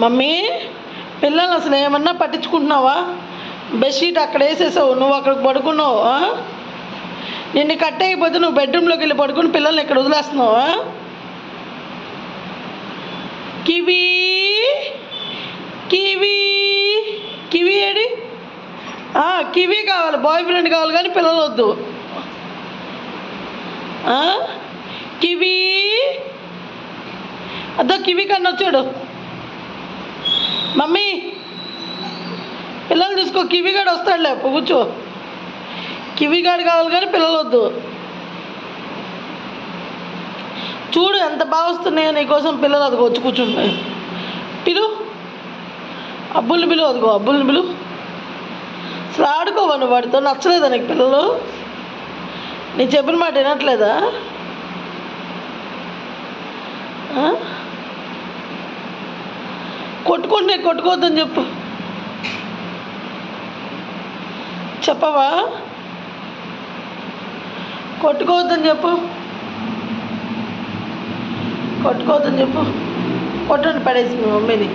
Mummy, పిల్లలు అసలు ఏమన్నా పట్టించుకుంటున్నావా? బెడ్షీట్ అక్కడ వేసేసావు, నువ్వు అక్కడికి పడుకున్నావు. నిన్ను కట్ అయిపోతే నువ్వు బెడ్రూమ్లోకి వెళ్ళి పడుకుని పిల్లల్ని ఇక్కడ వదిలేస్తున్నావు. కివి కివి కివి ఏడి? కివి కావాలి, బాయ్ ఫ్రెండ్ కావాలి కానీ పిల్లలు వద్దు. కివి అదో కివి కన్నా వచ్చాడు. మమ్మీ, పిల్లలు చూసుకో, కివిగాడు వస్తాడులే, కూర్చో. కివిగాడు కావాలి కానీ పిల్లలు వద్దు. చూడు ఎంత బాగా వస్తున్నాయో నీకోసం పిల్లలు. అదిగో వచ్చి కూర్చుంటున్నాయి. పిలు, అబ్బుల్ని పిలు, అదిగో అబ్బుల్ని పిలు. అసలు ఆడుకోవా నువ్వు వాడితో? నచ్చలేదా నీకు పిల్లలు? నీ చెప్పిన మాట వినట్లేదా? కొట్టుకుంటే కొట్టుకోవద్దని చెప్పవా? కొట్టుకోవద్దని చెప్పు. కొట్టండి, పడేసి మీ మమ్మీని.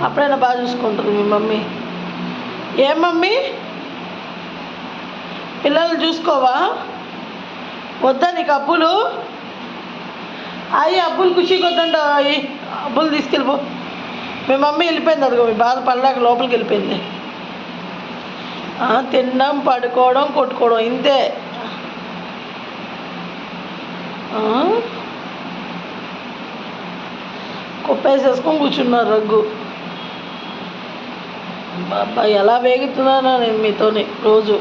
అప్పుడైనా బాగా చూసుకుంటుంది మీ మమ్మీ. ఏం మమ్మీ, పిల్లలు చూసుకోవా? వద్దా నీకు అబ్బులు? అబ్బులు ఖుషికి వద్దంట. అబ్బులు తీసుకెళ్ళిపో. మీ మమ్మీ వెళ్ళిపోయింది, అదిగో మీ బాధ పడలేక లోపలికి వెళ్ళిపోయింది. తినడం, పడుకోవడం, కొట్టుకోవడం, ఇంతే. కుప్పేసేసుకొని కూర్చున్నారు రగ్గు. బాబా, ఎలా వేగుతున్నానా నేను మీతోని రోజు.